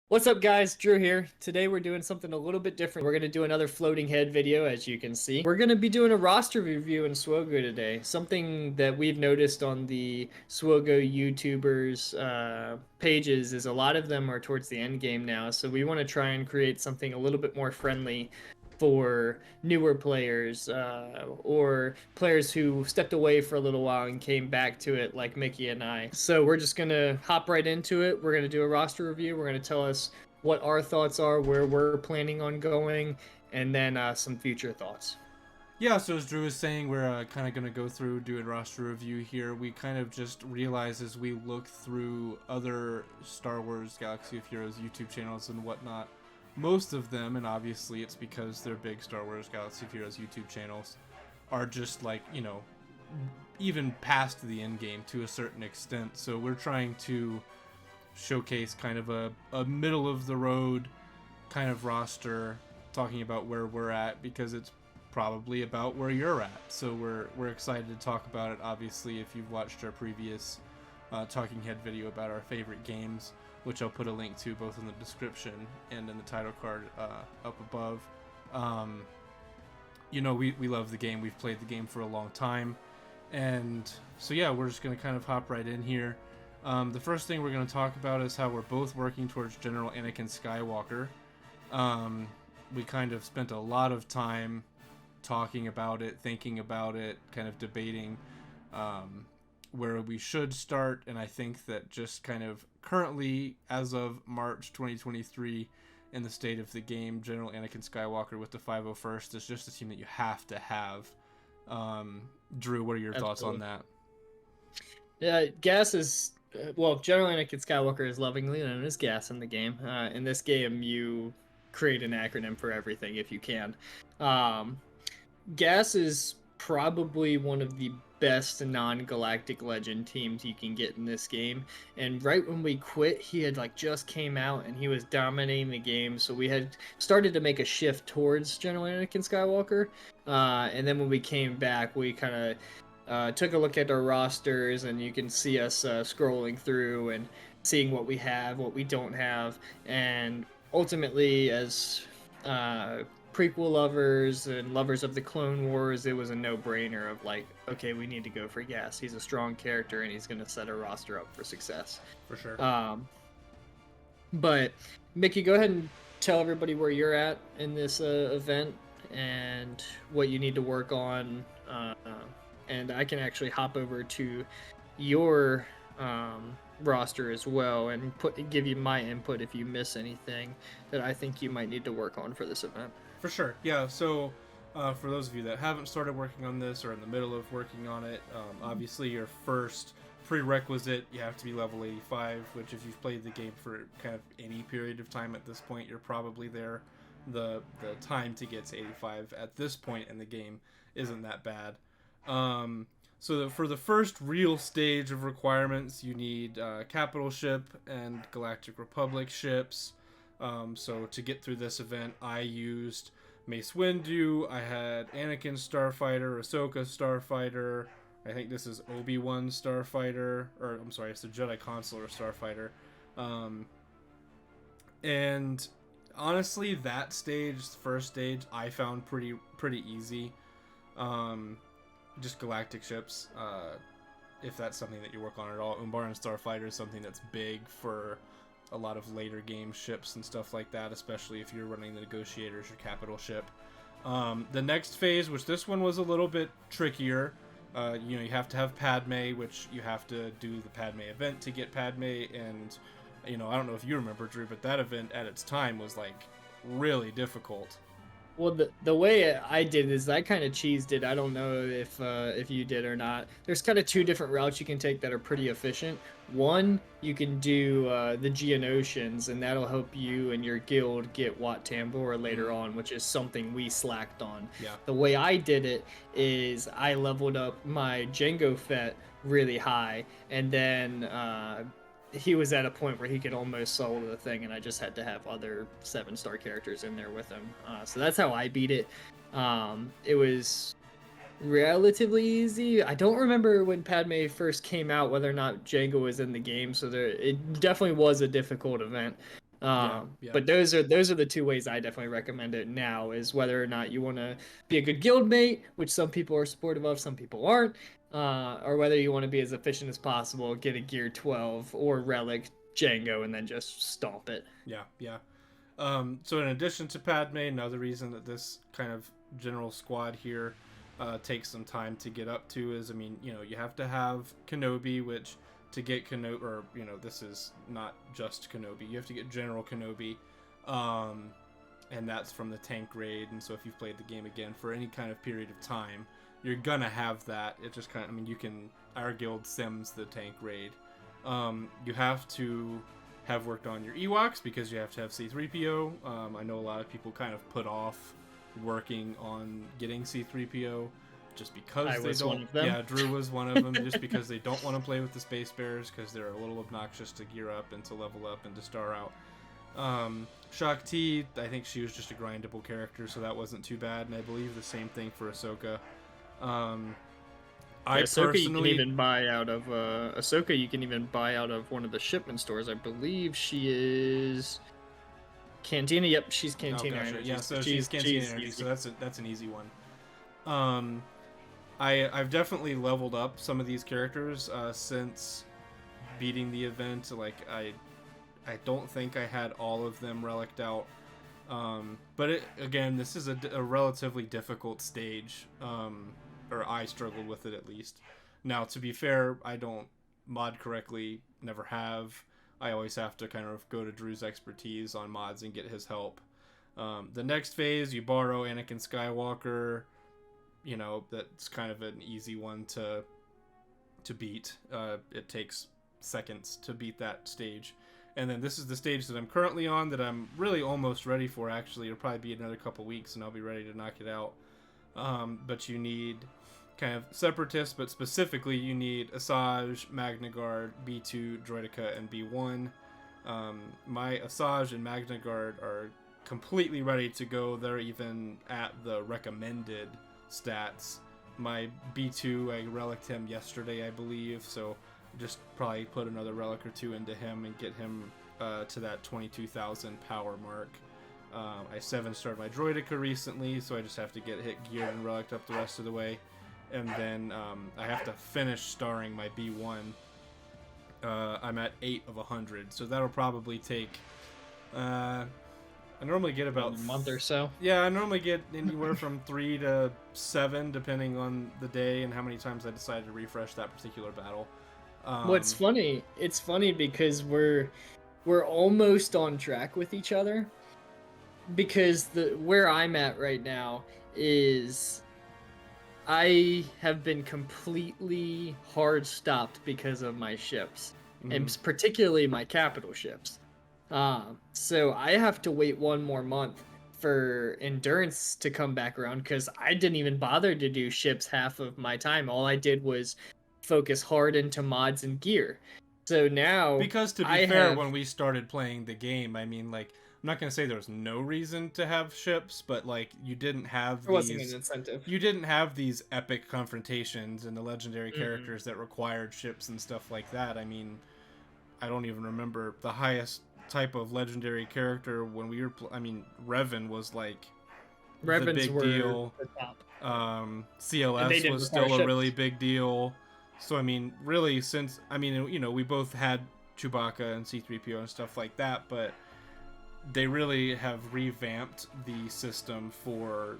What's up guys, Drew here. Today we're doing something a little bit different. We're going to do another floating head video, as you can see. We're going to be doing a roster review in SWGOH today. Something that we've noticed on the SWGOH YouTubers pages is a lot of them are towards the end game now. So we want to try and create something a little bit more friendly for newer players or players who stepped away for a little while and came back to it like Mickey and I. So we're just going to hop right into it. We're going to do a roster review. We're going to tell us what our thoughts are, where we're planning on going, and then some future thoughts. Yeah, so as Drew was saying, we're kind of going to go through, do a roster review here. We kind of just realized as we look through other Star Wars Galaxy of Heroes YouTube channels and whatnot, most of them, and obviously it's because they're big Star Wars Galaxy of Heroes YouTube channels, are just like, even past the end game to a certain extent. So we're trying to showcase kind of a middle of the road kind of roster, talking about where we're at because it's probably about where you're at. So we're excited to talk about it. Obviously, if you've watched our previous talking head video about our favorite games, which I'll put a link to both in the description and in the title card up above. We love the game. We've played the game for a long time. And so yeah, we're just going to kind of hop right in here. The first thing we're going to talk about is how we're both working towards General Anakin Skywalker. We kind of spent a lot of time talking about it, thinking about it, kind of debating where we should start. And I think that just kind of currently, as of March 2023, in the state of the game, General Anakin Skywalker with the 501st is just a team that you have to have. Drew, what are your thoughts on that? Yeah, Gas is General Anakin Skywalker is lovingly known as Gas in the game. In this game, you create an acronym for everything if you can. Gas is probably one of the best non-galactic legend teams you can get in this game, and right when we quit he had just came out and he was dominating the game, so we had started to make a shift towards General Anakin Skywalker, and then when we came back we kind of took a look at our rosters, and you can see us scrolling through and seeing what we have, what we don't have, and ultimately, as prequel lovers and lovers of the Clone Wars, it was a no-brainer of okay, we need to go for Gas. He's a strong character and he's going to set a roster up for success. For sure. But Mickey, go ahead and tell everybody where you're at in this event and what you need to work on. And I can actually hop over to your roster as well and give you my input if you miss anything that I think you might need to work on for this event. For sure. Yeah, so for those of you that haven't started working on this or in the middle of working on it, obviously your first prerequisite, you have to be level 85, which if you've played the game for kind of any period of time at this point, you're probably there. The time to get to 85 at this point in the game isn't that bad. So for the first real stage of requirements, you need Capital Ship and Galactic Republic ships. So to get through this event, I used Mace Windu, I had Anakin Starfighter, Ahsoka Starfighter, I think this is Obi-Wan Starfighter, or I'm sorry, it's the Jedi Consular Starfighter. And honestly, that stage, first stage, I found pretty easy. Just galactic ships, if that's something that you work on at all. Umbaran Starfighter is something that's big for a lot of later game ships and stuff like that, especially if you're running the Negotiators or Capital Ship. The next phase, which this one was a little bit trickier, you have to have Padme, which you have to do the Padme event to get Padme, and I don't know if you remember, Drew, but that event at its time was really difficult. Well, the way I did is I kind of cheesed it. I don't know if you did or not. There's kind of two different routes you can take that are pretty efficient. One, you can do the Geonosians, and that'll help you and your guild get Wat Tambor later on, which is something we slacked on. Yeah. The way I did it is I leveled up my Jango Fett really high, and then he was at a point where he could almost solo the thing, and I just had to have other 7-star characters in there with him. So that's how I beat it. It was relatively easy. I don't remember when Padme first came out whether or not Jango was in the game, so it definitely was a difficult event. Yeah, yeah. But those are the two ways I definitely recommend it now, is whether or not you want to be a good guild mate, which some people are supportive of, some people aren't, or whether you want to be as efficient as possible, get a gear 12 or relic Django and then just stomp it. Yeah, yeah. So in addition to Padme, another reason that this kind of general squad here takes some time to get up to is, I mean, you know, you have to have Kenobi, which to get Kenobi, or, you know, this is not just Kenobi, you have to get General Kenobi, and that's from the tank raid, and so if you've played the game again for any kind of period of time, you're gonna have that. It just kind of, I mean, you can, our guild sims the tank raid. You have to have worked on your Ewoks because you have to have C-3PO. I know a lot of people kind of put off working on getting C-3PO just because I they was don't. one of them. Yeah, Drew was one of them, just because they don't want to play with the Space Bears because they're a little obnoxious to gear up and to level up and to star out. Shakti, I think she was just a grindable character, so that wasn't too bad, and I believe the same thing for Ahsoka. Ahsoka you can even buy out of Ahsoka. You can even buy out of one of the shipment stores. I believe she is Cantina. Yep, she's Cantina. Oh, gotcha. Energy. Yeah, so she's Cantina Energy, so that's an easy one. I've definitely leveled up some of these characters since beating the event. Like I don't think I had all of them relicked out. But again, this is a relatively difficult stage. Or I struggled with it at least. Now, to be fair, I don't mod correctly, never have. I always have to kind of go to Drew's expertise on mods and get his help. The next phase, you borrow Anakin Skywalker. You know, that's kind of an easy one to beat. It takes seconds to beat that stage. And then this is the stage that I'm currently on that I'm really almost ready for, actually. It'll probably be another couple weeks and I'll be ready to knock it out. But you need kind of separatists, but specifically you need Asajj, Magna Guard, B2, Droideka, and B1. My Asajj and Magna Guard are completely ready to go. They're even at the recommended stats. My B2, I relicked him yesterday, I believe, so just probably put another relic or two into him and get him to that 22,000 power mark. I 7-starred my Droideka recently, so I just have to get hit geared and relicked up the rest of the way. And then I have to finish starring my B1. I'm at 8 of 100, so that'll probably take... I normally get about... a month or so. Yeah, I normally get anywhere from 3 to 7, depending on the day and how many times I decide to refresh that particular battle. What's funny, it's funny because we're almost on track with each other. Because where I'm at right now is I have been completely hard stopped because of my ships, and particularly my capital ships. So I have to wait one more month for endurance to come back around because I didn't even bother to do ships half of my time. All I did was focus hard into mods and gear. So now, because to be fair, when we started playing the game, I mean, like, I'm not gonna say there was no reason to have ships, but like you didn't have wasn't an incentive. You didn't have these epic confrontations and the legendary characters that required ships and stuff like that. I mean, I don't even remember the highest type of legendary character when we were. I mean, Revan was like Revans the big were deal. the top. CLS was still a really big deal. So I mean, really, since I mean, you know, we both had Chewbacca and C-3PO and stuff like that, but they really have revamped the system for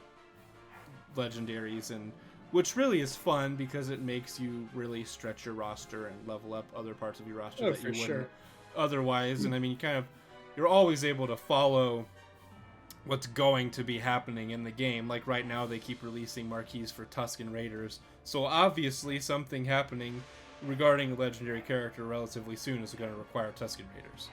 legendaries, and which really is fun because it makes you really stretch your roster and level up other parts of your roster that you wouldn't otherwise. And I mean, you're always able to follow what's going to be happening in the game. Like right now, they keep releasing marquees for Tusken Raiders, so obviously something happening regarding a legendary character relatively soon is going to require Tusken Raiders.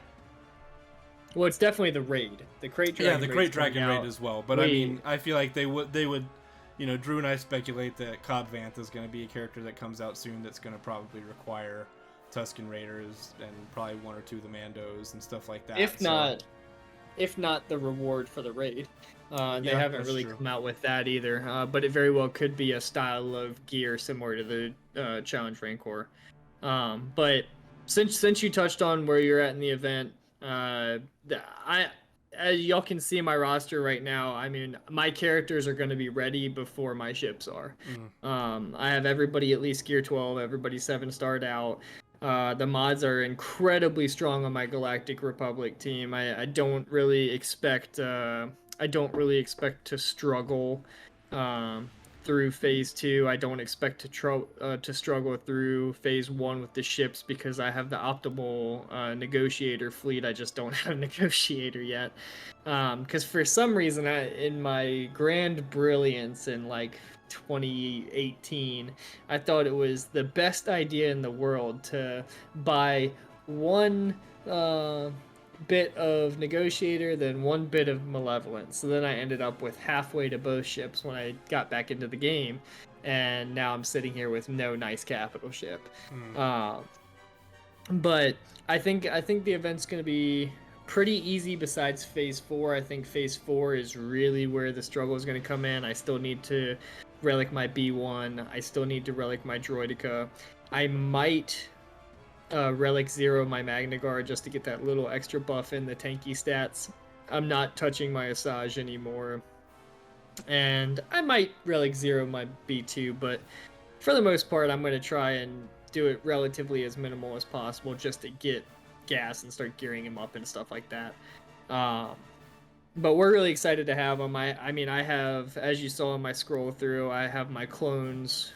Well, it's definitely the raid, the Crate Dragon. Yeah, the Crate Dragon raid as well. But I mean, I feel like they would, you know, Drew and I speculate that Cobb Vanth is going to be a character that comes out soon that's going to probably require Tusken Raiders and probably one or two of the Mandos and stuff like that. If not the reward for the raid. They haven't really come out with that either. But it very well could be a style of gear similar to the Challenge Rancor. But since you touched on where you're at in the event, I as y'all can see my roster right now, I mean, my characters are going to be ready before my ships are. Mm. I have everybody at least gear 12, everybody 7-starred out. The mods are incredibly strong on my Galactic Republic team. I don't really expect to struggle um, through phase 2. I don't expect to struggle through phase 1 with the ships because I have the optimal negotiator fleet. I just don't have a negotiator yet. Because for some reason, in my grand brilliance in like 2018, I thought it was the best idea in the world to buy one bit of negotiator, then one bit of malevolence. So then I ended up with halfway to both ships when I got back into the game, and now I'm sitting here with no nice capital ship. But I think the event's going to be pretty easy besides phase 4. I think phase 4 is really where the struggle is going to come in. I still need to relic my B1. I still need to relic my Droideka. I might relic 0 my Magna Guard just to get that little extra buff in the tanky stats. I'm not touching my Asajj anymore. And I might relic 0 my B2, but for the most part, I'm going to try and do it relatively as minimal as possible just to get gas and start gearing him up and stuff like that. But we're really excited to have him. I mean, I have, as you saw in my scroll through, I have my clones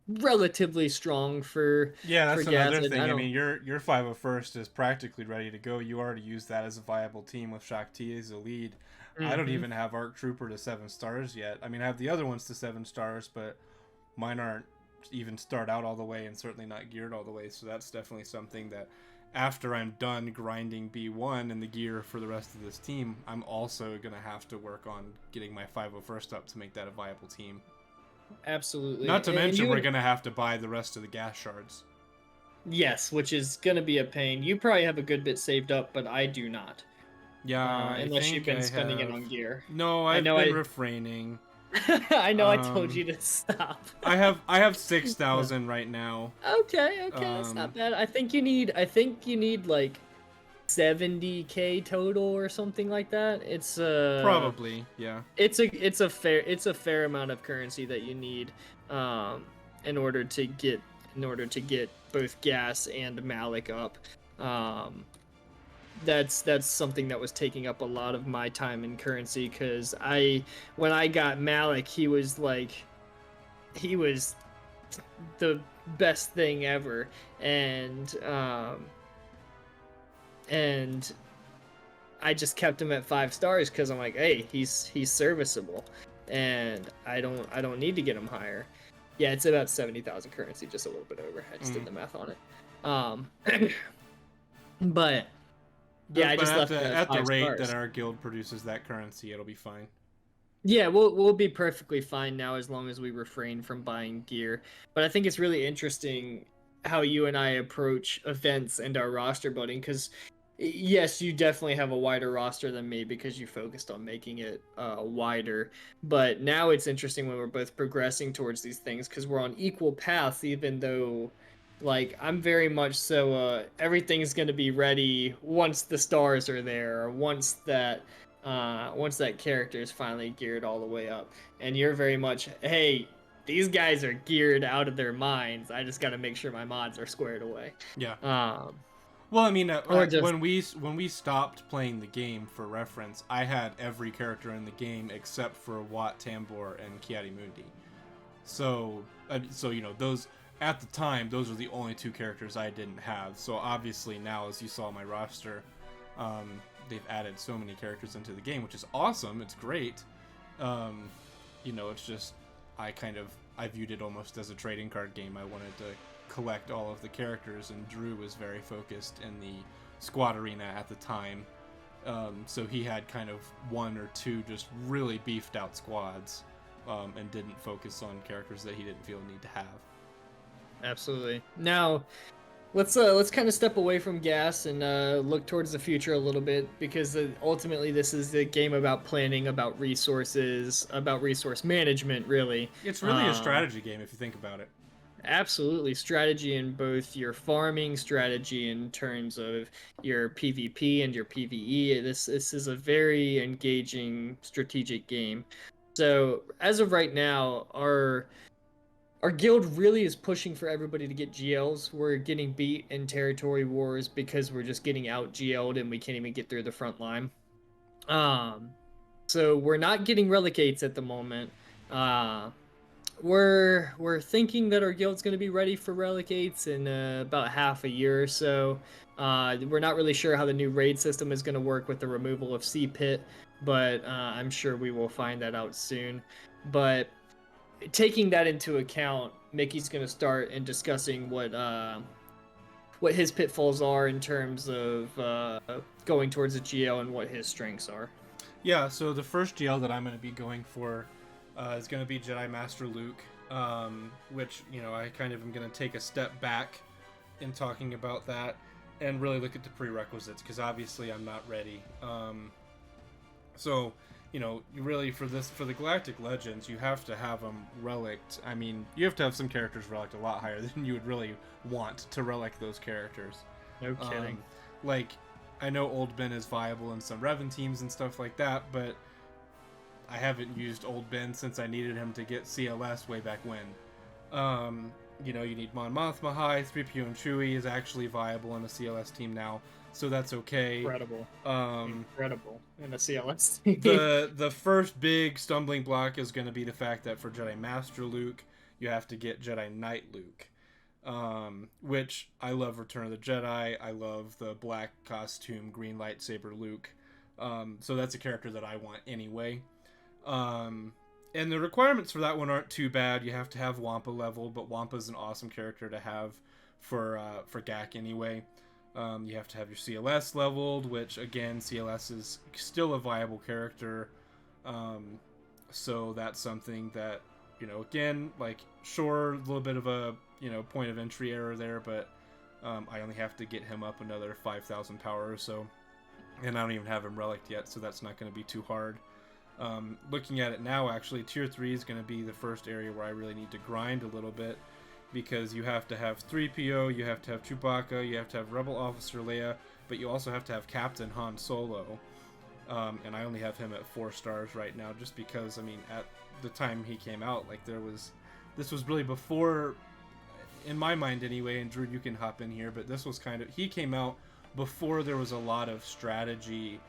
relatively strong for Yeah, that's for gas. another thing. I mean, your 501st is practically ready to go. You already used that as a viable team with Shakti as a lead. I don't even have Arc Trooper to 7 stars yet. I mean, I have the other ones to 7 stars, but mine aren't even starred out all the way and certainly not geared all the way. So that's definitely something that after I'm done grinding B1 and the gear for the rest of this team, I'm also going to have to work on getting my 501st up to make that a viable team. Absolutely. Not to mention we're going to have to buy the rest of the gas shards. Yes, which is going to be a pain. You probably have a good bit saved up, but I do not. Yeah, unless you've been spending it on gear. No, I've been refraining. I know I told you to stop. I have 6,000 right now. Okay, that's not bad. I think you need like 70k total or something like that. It's probably, yeah. It's a fair amount of currency that you need in order to get both gas and Malik up. That's something that was taking up a lot of my time and currency, because when I got Malik, he was the best thing ever, and I just kept him at 5 stars because I'm like, hey, he's serviceable, and I don't need to get him higher. Yeah, it's about 70,000 currency, just a little bit over. I just did the math on it. But yeah, I just left it at the rate stars. that our guild produces that currency, it'll be fine. Yeah, we'll be perfectly fine now as long as we refrain from buying gear. But I think it's really interesting how you and I approach events and our roster building, because yes, you definitely have a wider roster than me because you focused on making it wider. But now it's interesting when we're both progressing towards these things because we're on equal paths, even though like I'm very much so everything's going to be ready once the stars are there, or once that character is finally geared all the way up. And you're very much, hey, these guys are geared out of their minds. I just got to make sure my mods are squared away. Yeah. Well, I mean, just, when we stopped playing the game, for reference, I had every character in the game except for Wat Tambor and Ki-Adi-Mundi. So you know, those at the time, those were the only 2 characters I didn't have. So obviously now, as you saw my roster, they've added so many characters into the game, which is awesome. It's great. You know, it's just I viewed it almost as a trading card game. I wanted to collect all of the characters, and Drew was very focused in the squad arena at the time. So he had kind of 1 or 2 just really beefed out squads, and didn't focus on characters that he didn't feel a need to have. Absolutely. Now, let's kind of step away from gas and look towards the future a little bit, because ultimately this is a game about planning, about resources, about resource management. Really, it's really a strategy game if you think about it. Absolutely. Strategy in both your farming, strategy in terms of your PvP and your PvE. This is a very engaging strategic game. So as of right now, our guild really is pushing for everybody to get GLs. We're getting beat in territory wars because we're just getting out GL'd and we can't even get through the front line. Um, so we're not getting relicates at the moment. Uh, we're thinking that our guild's going to be ready for relicates in about half a year or so. We're not really sure how the new raid system is going to work with the removal of Sea Pit, but I'm sure we will find that out soon. But taking that into account, Mickey's going to start and discussing what his pitfalls are in terms of going towards a GL and what his strengths are. Yeah, so the first GL that I'm going to be going for is going to be Jedi Master Luke, which, you know, I kind of am going to take a step back in talking about that and really look at the prerequisites, because obviously I'm not ready. So, you know, you really, for the Galactic Legends, you have to have them relicked. I mean, you have to have some characters relicked a lot higher than you would really want to relic those characters. No kidding. Like, I know Old Ben is viable in some Revan teams and stuff like that, but I haven't used Old Ben since I needed him to get CLS way back when. You know, you need Mon Mothma high. 3PO and Chewie is actually viable in a CLS team now, so that's okay. Incredible. Incredible in a CLS team. The first big stumbling block is going to be the fact that for Jedi Master Luke, you have to get Jedi Knight Luke. Which I love Return of the Jedi. I love the black costume, green lightsaber Luke. So that's a character that I want anyway. And the requirements for that one aren't too bad. You have to have Wampa level, but Wampa's an awesome character to have for GAC anyway. You have to have your CLS leveled, which again, CLS is still a viable character. So that's something that, you know, again, like, sure, a little bit of a, you know, point of entry error there, but I only have to get him up another 5,000 power or so, and I don't even have him relicked yet, so that's not going to be too hard. Looking at it now, actually, Tier 3 is going to be the first area where I really need to grind a little bit, because you have to have 3PO, you have to have Chewbacca, you have to have Rebel Officer Leia, but you also have to have Captain Han Solo, and I only have him at 4 stars right now, just because, I mean, at the time he came out, like, this was really before, in my mind anyway, and Drew, you can hop in here, but this was kind of, he came out before there was a lot of strategy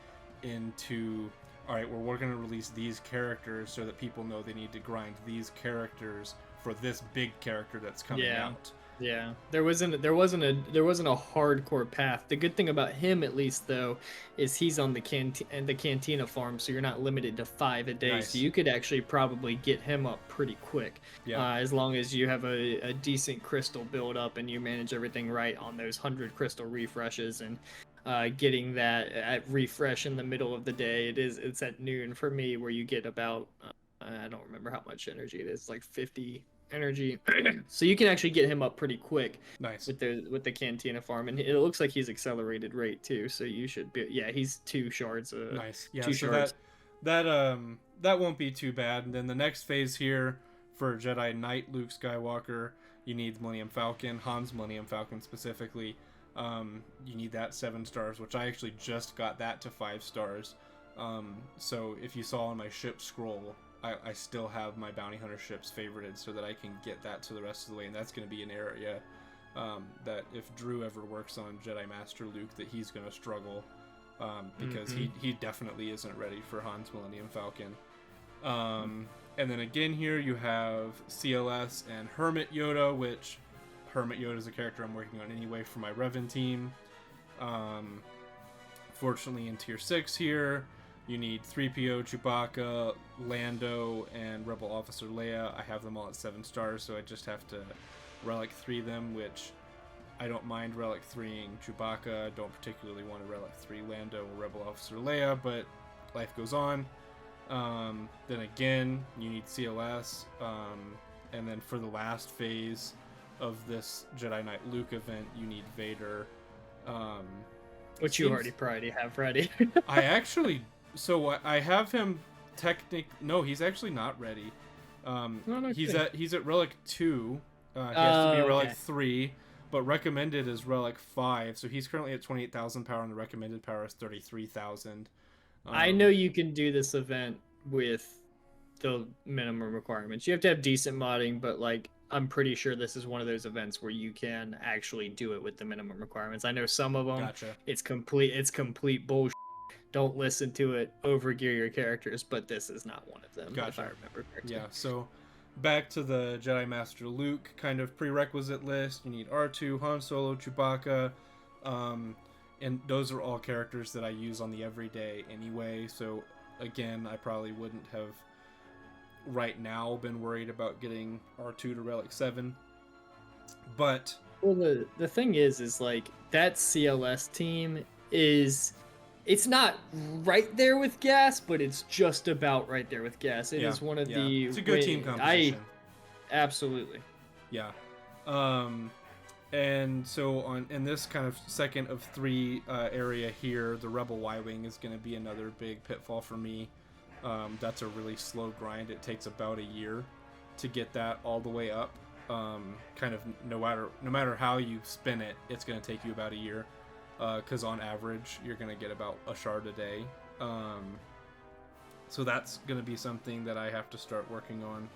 into, alright, well, we're going to release these characters so that people know they need to grind these characters for this big character that's coming out. Yeah, there wasn't a hardcore path. The good thing about him, at least, though, is he's on the Cantina farm, so you're not limited to 5 a day. Nice. So you could actually probably get him up pretty quick, as long as you have a decent crystal build up and you manage everything right on those 100 crystal refreshes and getting that at refresh in the middle of the day. It's at noon for me, where you get about I don't remember how much energy it is, like 50 energy. So you can actually get him up pretty quick. Nice. With the Cantina farm, and it looks like he's accelerated rate too, so you should be, he's 2 shards. Nice. Yeah, 2 so shards. that won't be too bad. And then the next phase here for Jedi Knight Luke Skywalker, you need Millennium Falcon, Han's Millennium Falcon specifically. You need that 7 stars, which I actually just got that to 5 stars. So if you saw on my ship scroll, I still have my bounty hunter ships favorited so that I can get that to the rest of the way, and that's going to be an area that if Drew ever works on Jedi Master Luke, that he's going to struggle, because he definitely isn't ready for Han's Millennium Falcon. And then again here you have CLS and Hermit Yoda, which Hermit Yoda is a character I'm working on anyway for my Revan team. Fortunately in Tier 6 here, you need 3PO, Chewbacca, Lando, and Rebel Officer Leia. I have them all at 7 stars, so I just have to Relic 3 them, which I don't mind Relic 3ing Chewbacca. I don't particularly want to Relic 3 Lando or Rebel Officer Leia, but life goes on. Then again, you need CLS. And then for the last phase of this Jedi Knight Luke event, you need Vader. Which you already probably have ready. I actually... So I have him No, he's actually not ready. He's at Relic 2. He has to be Relic Okay. 3, but recommended is Relic 5. So he's currently at 28,000 power, and the recommended power is 33,000. I know you can do this event with the minimum requirements. You have to have decent modding, but like I'm pretty sure this is one of those events where you can actually do it with the minimum requirements. I know some of them Gotcha. it's complete bullshit. Don't listen to it. Overgear your characters, but this is not one of them, if I Gotcha. remember correctly. Yeah, so back to the Jedi Master Luke kind of prerequisite list. You need R2, Han Solo, Chewbacca, and those are all characters that I use on the everyday anyway. So again, I probably wouldn't have right now been worried about getting R2 to Relic 7. But Well, the thing is like that CLS team is it's not right there with gas, but it's just about right there with gas. It is one of the it's a good team composition. Absolutely. Yeah. And so in this kind of second of 3 area here, the Rebel Y-Wing is going to be another big pitfall for me. That's a really slow grind. It takes about a year to get that all the way up. Kind of no matter how you spin it, it's going to take you about a year. Because on average, you're going to get about a shard a day. So that's going to be something that I have to start working on.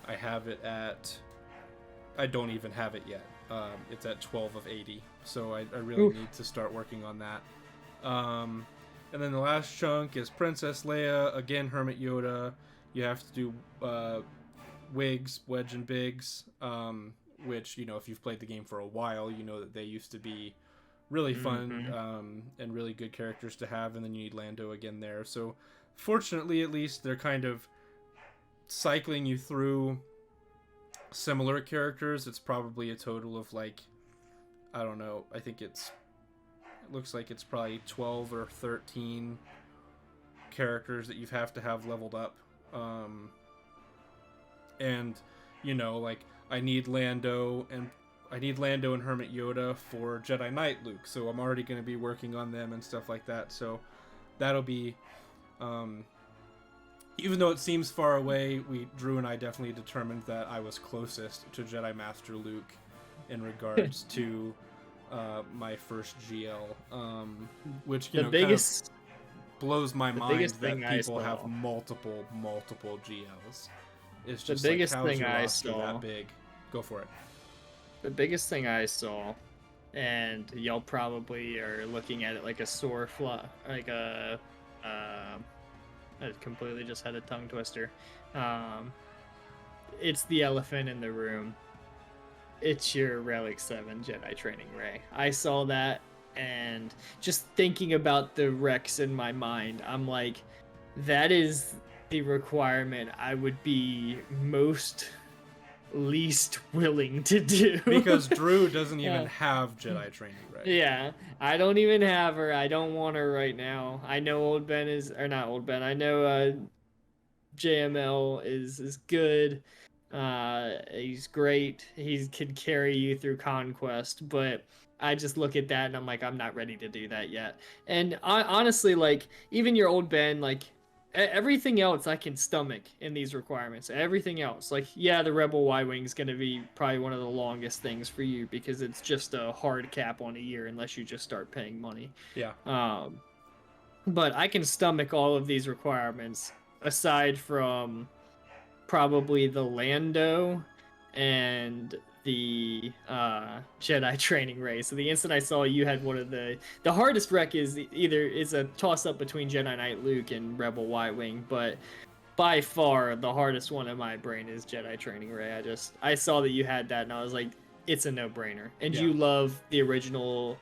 I have it at... I don't even have it yet. It's at 12 of 80. So I really need to start working on that. And then the last chunk is Princess Leia. Again, Hermit Yoda. You have to do Wigs, Wedge, and Biggs. Which, you know, if you've played the game for a while, you know that they used to be really fun and really good characters to have. And then you need Lando again there. So fortunately, at least, they're kind of cycling you through similar characters. It's probably a total of like, I don't know, I think it looks like it's probably 12 or 13 characters that you have to have leveled up. And you know, like I need Lando and Hermit Yoda for Jedi Knight Luke, so I'm already going to be working on them and stuff like that. So that'll be even though it seems far away, Drew and I definitely determined that I was closest to Jedi Master Luke in regards to my first GL, which you know biggest, kind of blows my mind that thing people have multiple GLs. It's just the biggest like, how's thing your I roster saw. that big? Go for it. The biggest thing I saw, and y'all probably are looking at it like a sore fly, like a. I completely just had a tongue twister. It's the elephant in the room. It's your Relic 7 Jedi Training Ray. I saw that, and just thinking about the Rex in my mind, I'm like, that is the requirement I would be least willing to do. Because Drew doesn't even have Jedi Training Ray. Yeah, I don't even have her. I don't want her right now. I know Old Ben is, or not Old Ben. I know JML is good. He's great. He can carry you through Conquest, but I just look at that and I'm like, I'm not ready to do that yet. And honestly, like even your Old Ben, like everything else I can stomach in these requirements. Everything else, like yeah, the Rebel Y-Wing is going to be probably one of the longest things for you because it's just a hard cap on a year unless you just start paying money. Yeah. But I can stomach all of these requirements aside from probably the Lando and the Jedi Training Ray. So the instant I saw you had one of the hardest rec is a toss up between Jedi Knight Luke and Rebel Y-Wing, but by far the hardest one in my brain is Jedi Training Ray. I saw that you had that and I was like, it's a no-brainer. And you love the original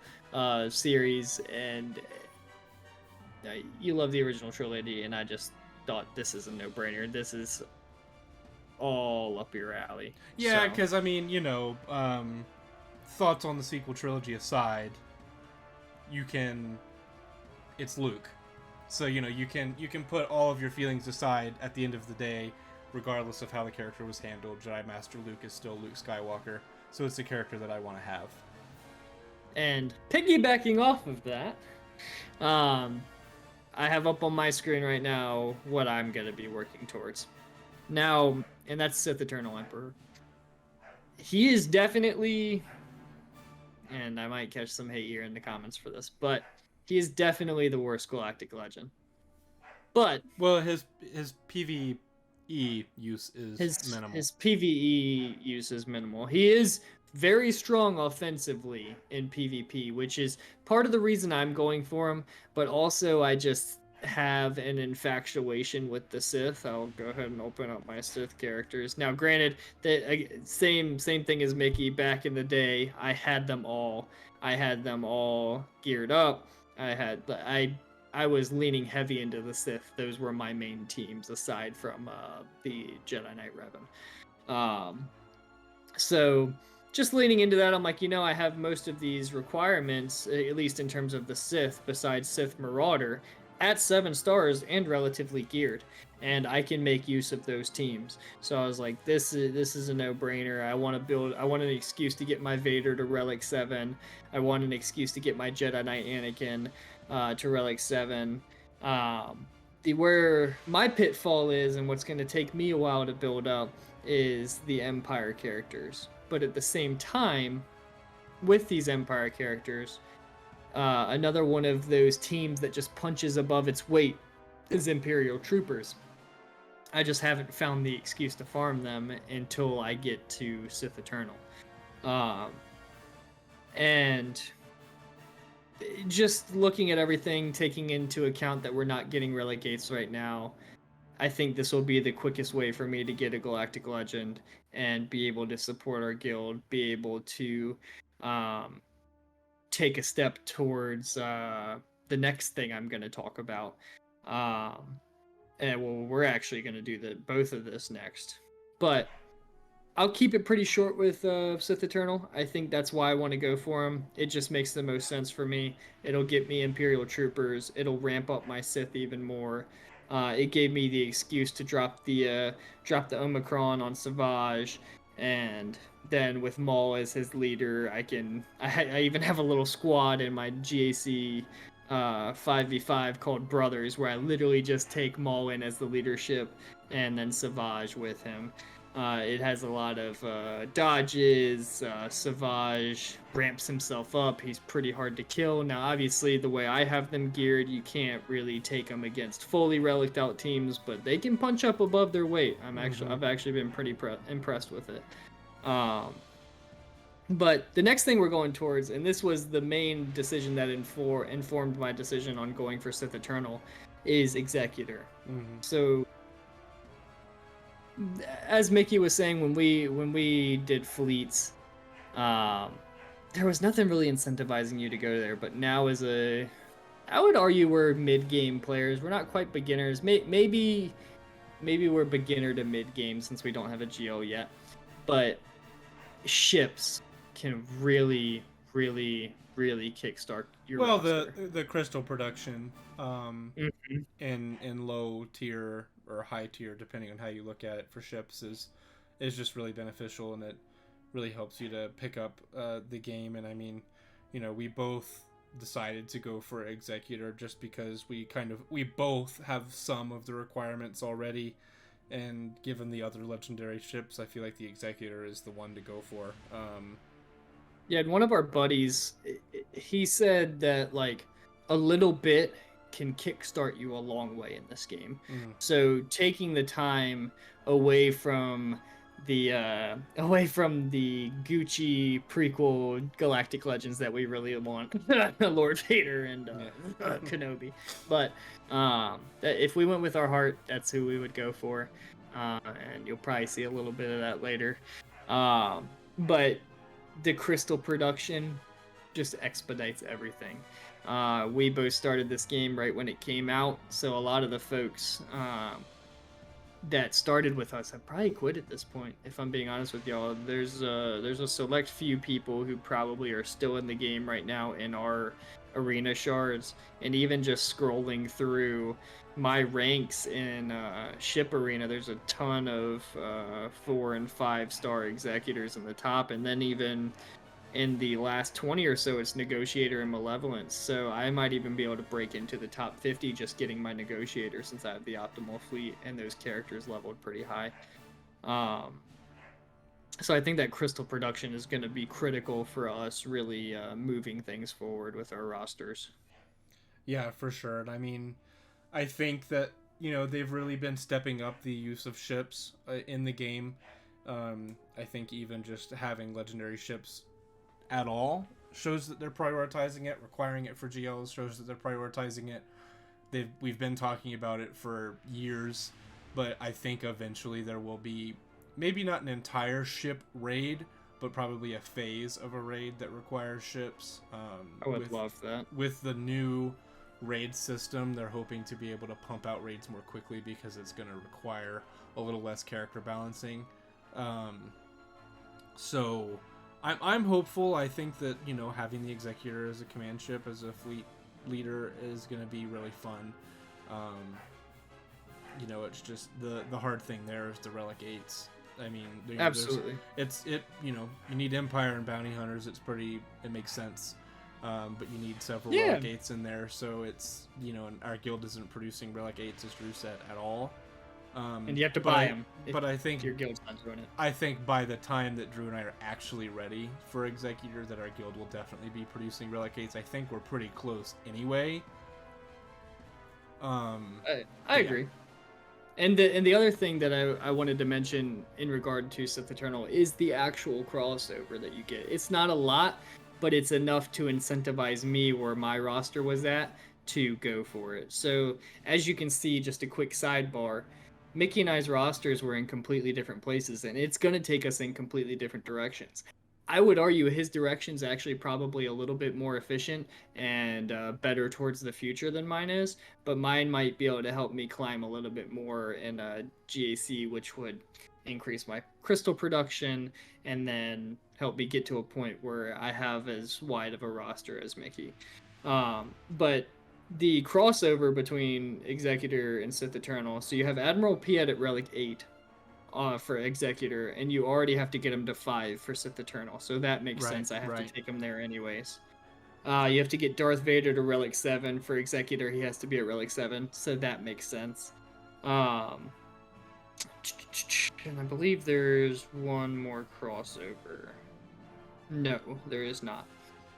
series and you love the original trilogy, and I just thought this is a no-brainer. This is all up your alley. Yeah, because I mean, you know, thoughts on the sequel trilogy aside, it's Luke, so you know you can put all of your feelings aside at the end of the day, regardless of how the character was handled. Jedi Master Luke is still Luke Skywalker, so it's a character that I want to have. And piggybacking off of that, I have up on my screen right now what I'm going to be working towards. Now, and that's Sith Eternal Emperor. he is definitely, and I might catch some hate here in the comments for this, but he is definitely the worst Galactic Legend. But well, his PvE use is minimal. His PvE use is minimal. He is very strong offensively in PvP, which is part of the reason I'm going for him, but also I just have an infatuation with the Sith. I'll go ahead and open up my Sith characters. Now, granted, that same thing as Mickey back in the day, I had them all. I had them all geared up. I was leaning heavy into the Sith. Those were my main teams, aside from the Jedi Knight Revan. So just leaning into that, I'm like, I have most of these requirements, at least in terms of the Sith, besides Sith Marauder, at 7 stars and relatively geared, and I can make use of those teams. So I was like, this is a no-brainer. I want an excuse to get my Vader to Relic 7. I want an excuse to get my Jedi Knight Anakin to Relic 7. Where my pitfall is, and what's going to take me a while to build up, is the Empire characters. But at the same time, with these Empire characters, another one of those teams that just punches above its weight is Imperial Troopers. I just haven't found the excuse to farm them until I get to Sith Eternal. And just looking at everything, taking into account that we're not getting relic gates right now, I think this will be the quickest way for me to get a Galactic Legend and be able to support our guild, be able to take a step towards the next thing I'm going to talk about. And well, we're actually going to do both of this next. But I'll keep it pretty short with Sith Eternal. I think that's why I want to go for him. It just makes the most sense for me. It'll get me Imperial Troopers. It'll ramp up my Sith even more. It gave me the excuse to drop the Omicron on Savage, and then with Maul as his leader, I even have a little squad in my GAC 5v5 called Brothers, where I literally just take Maul in as the leadership and then Savage with him. It has a lot of dodges. Savage ramps himself up. He's pretty hard to kill. Now, obviously, the way I have them geared, you can't really take them against fully reliced out teams, but they can punch up above their weight. I've actually been pretty impressed with it. But the next thing we're going towards, and this was the main decision that informed my decision on going for Sith Eternal, is Executor. So, as Mickey was saying, when we did fleets, there was nothing really incentivizing you to go there. But now, I would argue we're mid-game players. We're not quite beginners. Maybe we're beginner to mid-game since we don't have a GL yet. But ships can really, really, really kickstart your roster. the crystal production in low tier or high tier, depending on how you look at it, for ships is just really beneficial, and it really helps you to pick up the game. And I mean, we both decided to go for Executor just because we both have some of the requirements already, and given the other legendary ships, I feel like the Executor is the one to go for. Yeah, and one of our buddies, he said that like a little bit can kickstart you a long way in this game. So taking the time away from the Gucci prequel Galactic Legends that we really want, Lord Vader and Kenobi. But if we went with our heart, that's who we would go for, and you'll probably see a little bit of that later. But the crystal production just expedites everything. We both started this game right when it came out, so a lot of the folks that started with us have probably quit at this point, if I'm being honest with y'all. There's a select few people who probably are still in the game right now in our arena shards, and even just scrolling through my ranks in ship arena, there's a ton of 4 and 5 star executors in the top, and then even in the last 20 or so, it's Negotiator and Malevolence. So I might even be able to break into the top 50 just getting my Negotiator, since I have the optimal fleet and those characters leveled pretty high. So I think that crystal production is going to be critical for us really moving things forward with our rosters. Yeah, for sure. And I mean, I think that they've really been stepping up the use of ships in the game. I think even just having legendary ships at all shows that they're prioritizing it. Requiring it for GLs shows that they're prioritizing it. We've been talking about it for years, but I think eventually there will be maybe not an entire ship raid, but probably a phase of a raid that requires ships. I would love that. With the new raid system, they're hoping to be able to pump out raids more quickly because it's going to require a little less character balancing. So I'm hopeful. I think that having the Executor as a command ship, as a fleet leader, is going to be really fun. It's just the hard thing there is the relic 8s. I mean, absolutely, you need Empire and bounty hunters. It makes sense. But you need several relic 8s in there, so it's and our guild isn't producing relic 8s, as Drew said, at all. And you have to buy them. But I think your guild's not doing it. I think by the time that Drew and I are actually ready for Executor, that our guild will definitely be producing relic 8s. I think we're pretty close anyway. I agree. And the other thing that I wanted to mention in regard to Sith Eternal is the actual crossover that you get. It's not a lot, but it's enough to incentivize me where my roster was at to go for it. So as you can see, just a quick sidebar, Mickey and I's rosters were in completely different places, and it's going to take us in completely different directions. I would argue his direction's actually probably a little bit more efficient and better towards the future than mine is, but mine might be able to help me climb a little bit more in GAC, which would increase my crystal production and then help me get to a point where I have as wide of a roster as Mickey. But the crossover between Executor and Sith Eternal, so you have Admiral Piet at Relic 8 for Executor, and you already have to get him to 5 for Sith Eternal, so that makes sense. I have to take him there anyways. You have to get Darth Vader to Relic 7 for Executor. He has to be at Relic 7, so that makes sense. And I believe there's one more crossover. No, there is not.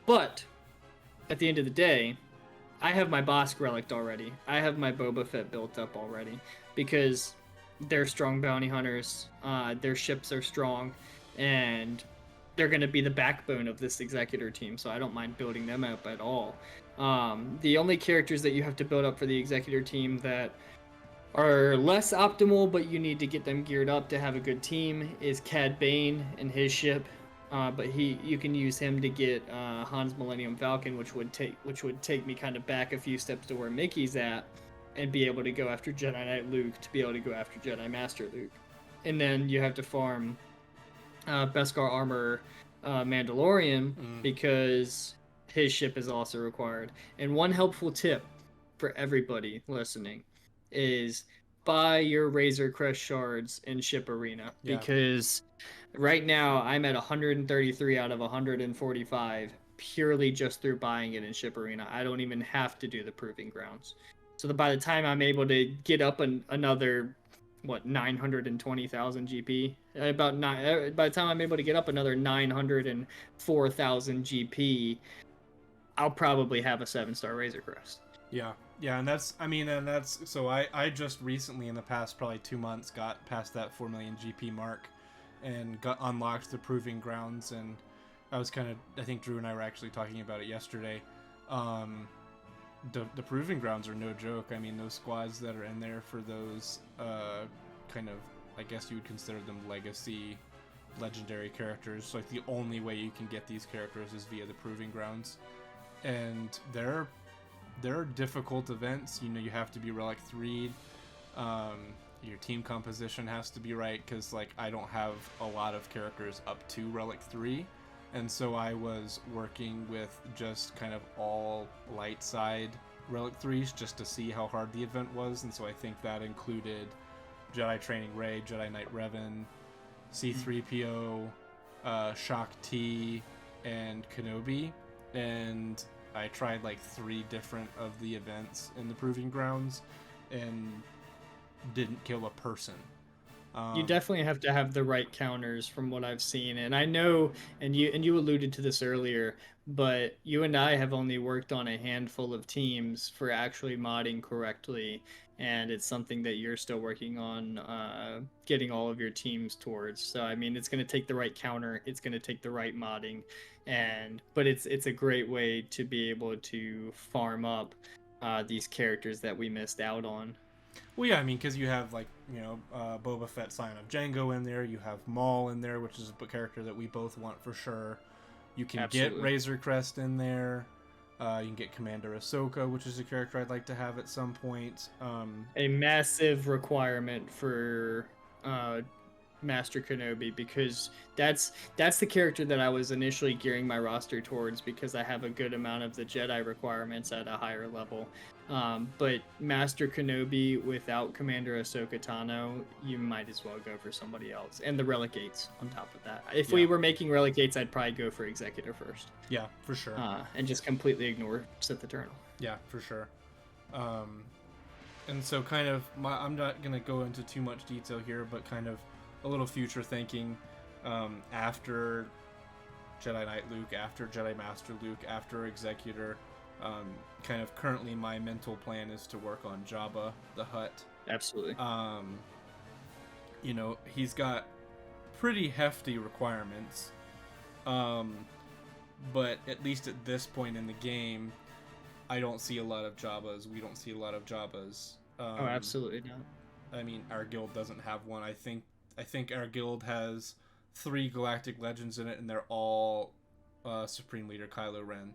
But at the end of the day, I have my Bosk relic already. I have my Boba Fett built up already because they're strong bounty hunters. Their ships are strong, and they're going to be the backbone of this Executor team, so I don't mind building them up at all. The only characters that you have to build up for the Executor team that are less optimal, but you need to get them geared up to have a good team, is Cad Bane and his ship. But you can use him to get Han's Millennium Falcon, which would take me kind of back a few steps to where Mickey's at, and be able to go after Jedi Knight Luke to be able to go after Jedi Master Luke. And then you have to farm Beskar Armor Mandalorian because his ship is also required. And one helpful tip for everybody listening is buy your Razor Crest shards in Ship Arena, because right now I'm at 133 out of 145 purely just through buying it in Ship Arena. I don't even have to do the Proving Grounds. So that by the time I'm able to get up another 920,000 GP, by the time I'm able to get up another 904,000 GP, I'll probably have a 7-star Razor Crest. Yeah, and that's so I just recently in the past probably 2 months got past that 4 million GP mark and got unlocked the Proving Grounds, and I think Drew and I were actually talking about it yesterday. The Proving Grounds are no joke. I mean, those squads that are in there for those kind of, I guess you would consider them legacy legendary characters. So, like, the only way you can get these characters is via the Proving Grounds, and they're difficult events. You have to be Relic 3. Your team composition has to be right, because like I don't have a lot of characters up to Relic 3, and so I was working with just kind of all light side Relic 3s just to see how hard the event was. And so I think that included Jedi Training Rey, Jedi Knight Revan, C-3PO, Shock T, and Kenobi. And I tried like 3 different of the events in the Proving Grounds and didn't kill a person. You definitely have to have the right counters from what I've seen. And I know, and you alluded to this earlier, but you and I have only worked on a handful of teams for actually modding correctly, and it's something that you're still working on getting all of your teams towards. So I mean, it's going to take the right counter, it's going to take the right modding, but it's a great way to be able to farm up these characters that we missed out on. Well, yeah, I mean, because you have, like, Boba Fett, Scion of Django in there. You have Maul in there, which is a character that we both want for sure. You can Absolutely. get Razor Crest in there. You can get Commander Ahsoka, which is a character I'd like to have at some point. A massive requirement for Master Kenobi, because that's the character that I was initially gearing my roster towards, because I have a good amount of the Jedi requirements at a higher level. But Master Kenobi without Commander Ahsoka Tano, you might as well go for somebody else. And the Relicates on top of that. If we were making Relicates, I'd probably go for Executor first. Yeah, for sure. And just completely ignore Sith Eternal. Yeah, for sure. And so kind of, I'm not going to go into too much detail here, but kind of a little future thinking after Jedi Knight Luke, after Jedi Master Luke, after Executor. Kind of currently my mental plan is to work on Jabba the Hutt. Absolutely. He's got pretty hefty requirements. But at least at this point in the game, I don't see a lot of Jabbas. We don't see a lot of Jabbas. Oh, absolutely not. I mean, our guild doesn't have one. I think our guild has 3 Galactic Legends in it, and they're all Supreme Leader Kylo Ren.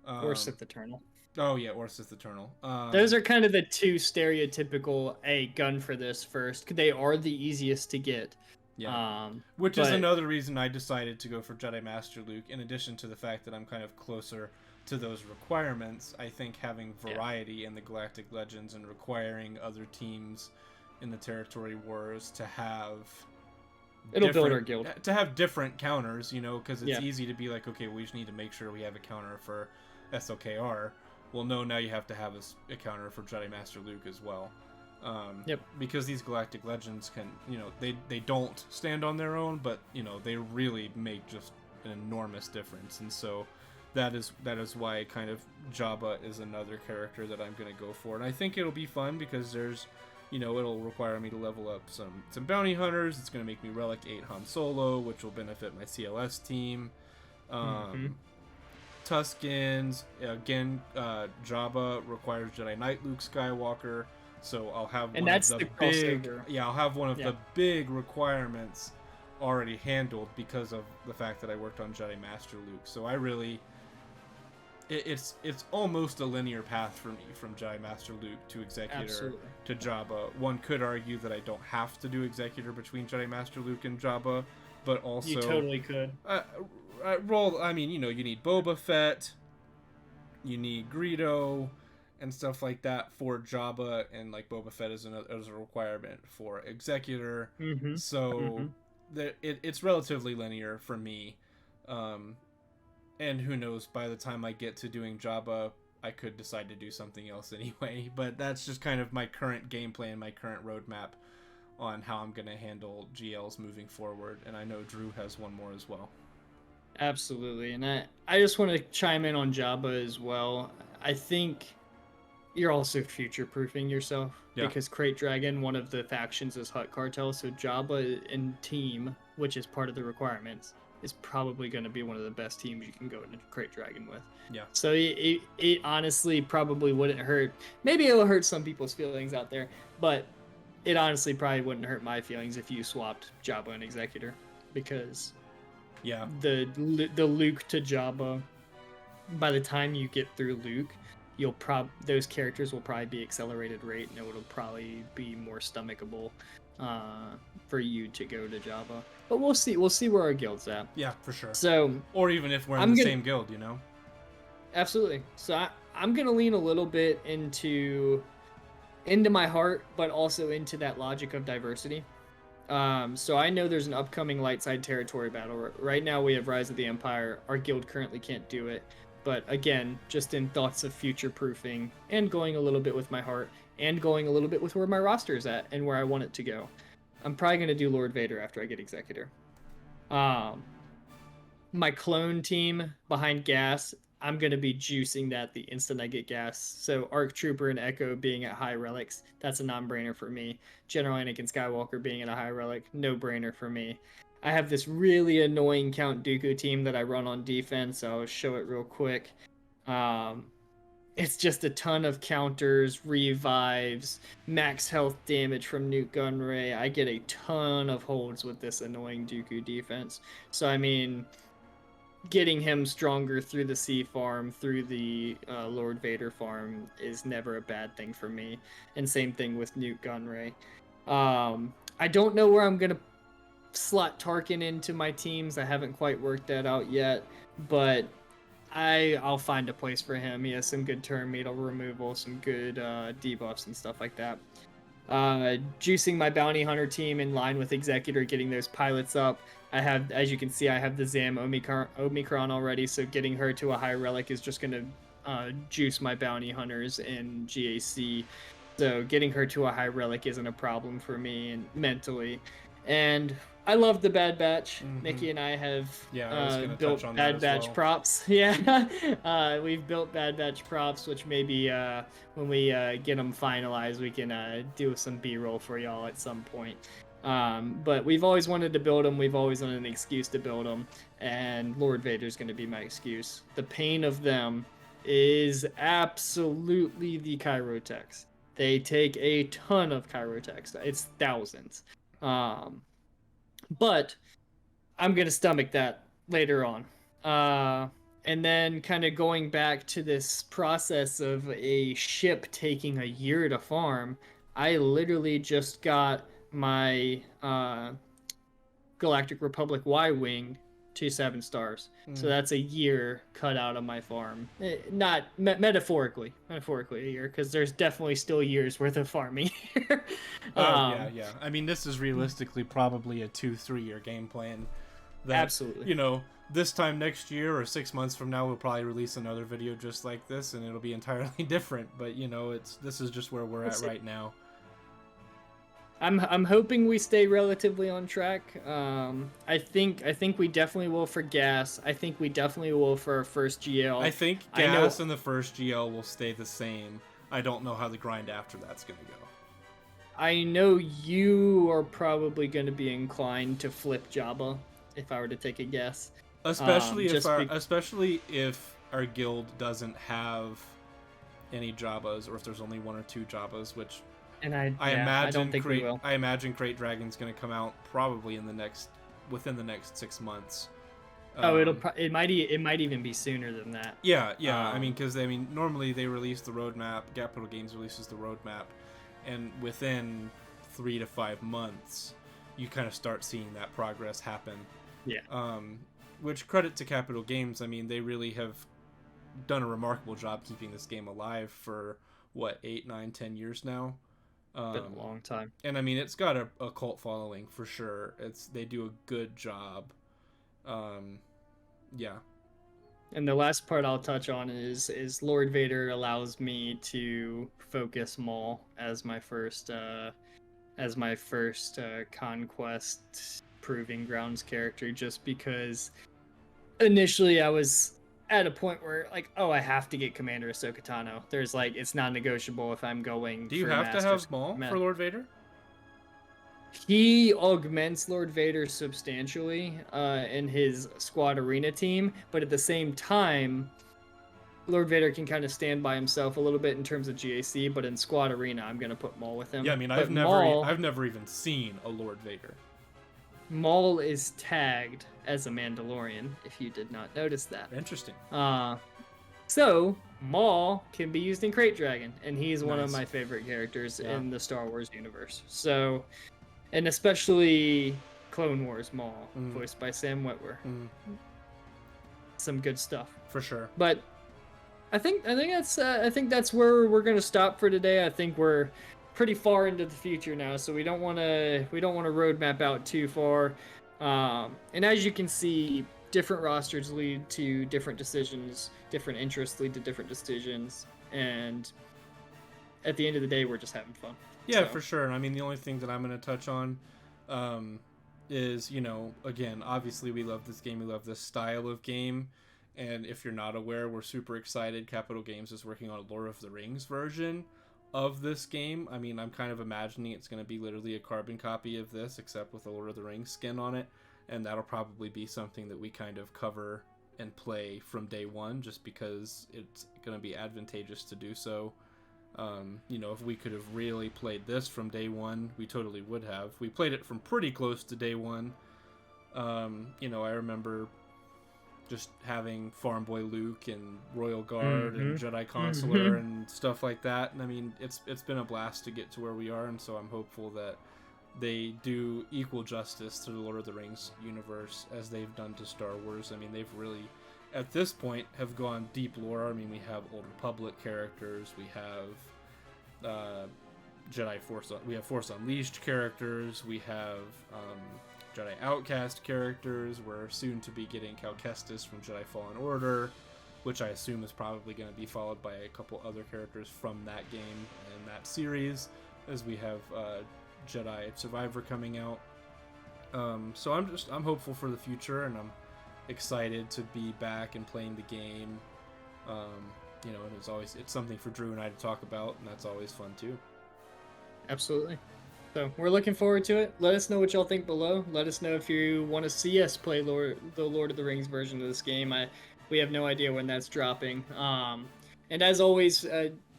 Or Sith Eternal. Oh, yeah, or Sith Eternal. Those are kind of the two stereotypical, gun for this first. They are the easiest to get. Yeah. Which is another reason I decided to go for Jedi Master Luke, in addition to the fact that I'm kind of closer to those requirements. I think having variety in the Galactic Legends and requiring other teams in the Territory Wars to have... It'll build our guild. To have different counters, because it's easy to be like, okay, we just need to make sure we have a counter for SLKR. Well, no, now you have to have a counter for Jedi Master Luke as well. Because these Galactic Legends can, they don't stand on their own, but, they really make just an enormous difference. And so that is why kind of Jabba is another character that I'm going to go for. And I think it'll be fun because there's... it'll require me to level up some bounty hunters. It's going to make me Relic 8 Han Solo, which will benefit my CLS team. Tuskens, again, Jabba requires Jedi Knight Luke Skywalker, so I'll have one of the big... I'll have one of the big requirements already handled because of the fact that I worked on Jedi Master Luke. So I really... It's almost a linear path for me from Jedi Master Luke to Executor to Jabba. One could argue that I don't have to do Executor between Jedi Master Luke and Jabba, but also... You totally could. You need Boba Fett, you need Greedo, and stuff like that for Jabba, and like Boba Fett is a requirement for Executor. So it's relatively linear for me. And who knows, by the time I get to doing Jabba, I could decide to do something else anyway. But that's just kind of my current game plan, my current roadmap on how I'm going to handle GLs moving forward. And I know Drew has one more as well. Absolutely. And I just want to chime in on Jabba as well. I think you're also future-proofing yourself. Because Crate Dragon, one of the factions is Hutt Cartel. So Jabba and team, which is part of the requirements, is probably going to be one of the best teams you can go into Crate Dragon with. Yeah. So it honestly probably wouldn't hurt. Maybe it'll hurt some people's feelings out there, but it honestly probably wouldn't hurt my feelings if you swapped Jabba and Executor, because the Luke to Jabba, by the time you get through Luke, those characters will probably be accelerated rate, and it will probably be more stomachable for you to go to Jabba. But we'll see where our guild's at. Yeah, for sure. So, or even if we're in the same guild, Absolutely. So I'm gonna lean a little bit into my heart, but also into that logic of diversity. So I know there's an upcoming light side territory battle. Right now we have Rise of the Empire. Our guild currently can't do it. But again, just in thoughts of future proofing and going a little bit with my heart and going a little bit with where my roster is at and where I want it to go. I'm probably gonna do Lord Vader after I get Executor. Um, my clone team behind Gas, I'm gonna be juicing that the instant I get Gas. So Arc Trooper and Echo being at high relics, that's a non-brainer for me. General Anakin Skywalker being at a high relic, no-brainer for me. I have this really annoying Count Dooku team that I run on defense, so I'll show it real quick. Um, it's just a ton of counters, revives, max health damage from Nute Gunray. I get a ton of holds with this annoying Dooku defense. So, I mean, getting him stronger through the C farm, through the Lord Vader farm is never a bad thing for me. And same thing with Nute Gunray. I don't know where I'm going to slot Tarkin into my teams. I haven't quite worked that out yet, but I'll find a place for him. He has some good turn metal removal, some good debuffs and stuff like that. Juicing my bounty hunter team in line with Executor, getting those pilots up. I have, as you can see, I have the Zam Omicron already, so getting her to a high relic is just going to juice my bounty hunters in GAC. So getting her to a high relic isn't a problem for me and mentally. And I love the Bad Batch. Mm-hmm. Nikki and I have built Bad Batch props. Yeah, we've built Bad Batch props, which maybe when we get them finalized, we can do some B-roll for y'all at some point. But we've always wanted to build them. We've always wanted an excuse to build them, and Lord Vader's going to be my excuse. The pain of them is absolutely the Chirotex. They take a ton of Chirotex. It's thousands. But I'm going to stomach that later on. And then kind of going back to this process of a ship taking a year to farm, I literally just got my Galactic Republic Y-Wing to 7 stars. So that's a year cut out of my farm. Not metaphorically a year, because there's definitely still years worth of farming here. Yeah. I mean, this is realistically probably a 2-3 year game plan. That, absolutely. You know, this time next year or 6 months from now, we'll probably release another video just like this, and it'll be entirely different. But you know, this is just where we're at right now. I'm hoping we stay relatively on track. I think we definitely will for Gas. I think we definitely will for our first GL. I think Gas and the first GL will stay the same. I don't know how the grind after that's going to go. I know you are probably going to be inclined to flip Jabba, if I were to take a guess. Especially if our guild doesn't have any Jabbas, or if there's only 1 or 2 Jabbas, which. And I imagine don't think we will. I imagine Crate Dragon's going to come out probably within the next 6 months. It might even be sooner than that. Yeah. I mean, because normally they release the roadmap. Capital Games releases the roadmap, and within 3 to 5 months, you kind of start seeing that progress happen. Yeah. Which, credit to Capital Games. I mean, they really have done a remarkable job keeping this game alive for 8, 9, 10 years now. Been a long time. And I mean, it's got a cult following for sure. They do a good job. Yeah. And the last part I'll touch on is Lord Vader allows me to focus Maul as my first conquest proving grounds character, just because initially I was at a point where, like, I have to get Commander Ahsoka Tano. There's, like, it's not negotiable if I'm going. Do you have to have Maul for Lord Vader? He augments Lord Vader substantially in his squad arena team, but at the same time, Lord Vader can kind of stand by himself a little bit in terms of GAC, but in squad arena, I'm gonna put Maul with him. Yeah, I mean, I've never even seen a Lord Vader. Maul is tagged as a Mandalorian, if you did not notice that. Interesting. So Maul can be used in Crate Dragon, and he's one of my favorite characters in the Star Wars universe. So, and especially Clone Wars Maul, voiced by Sam Witwer. Some good stuff for sure. But I think that's where we're gonna stop for today. I think we're pretty far into the future now, so we don't want to roadmap out too far. And as you can see, different rosters lead to different decisions, different interests lead to different decisions, and at the end of the day, we're just having fun. Yeah, for sure. And I mean, the only thing that I'm going to touch on, um, is, you know, again, obviously we love this game, we love this style of game, and if you're not aware, we're super excited. Capital Games is working on a Lord of the Rings version of this game. I mean, I'm kind of imagining it's going to be literally a carbon copy of this, except with a Lord of the Rings skin on it, and that'll probably be something that we kind of cover and play from day one, just because it's going to be advantageous to do so. You know, if we could have really played this from day one, we totally would have. We played it from pretty close to day one. You know, I remember just having Farm Boy Luke and Royal Guard and Jedi Consular and stuff like that. And I mean, it's been a blast to get to where we are, and so I'm hopeful that they do equal justice to the Lord of the Rings universe as they've done to Star Wars. I mean, they've really, at this point, have gone deep lore. I mean, we have Old Republic characters, we have we have Force Unleashed characters, we have Jedi Outcast characters. We're soon to be getting Cal Kestis from Jedi Fallen Order, which I assume is probably going to be followed by a couple other characters from that game and that series, as we have Jedi Survivor coming out. So I'm hopeful for the future, and I'm excited to be back and playing the game. You know, and it's something for Drew and I to talk about, and that's always fun too. Absolutely. So we're looking forward to it. Let us know what y'all think below. Let us know if you want to see us play the Lord of the Rings version of this game. We have no idea when that's dropping. And as always,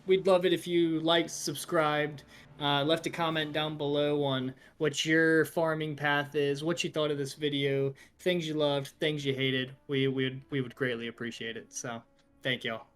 we'd love it if you liked, subscribed, left a comment down below on what your farming path is, what you thought of this video, things you loved, things you hated. We would greatly appreciate it. So thank y'all.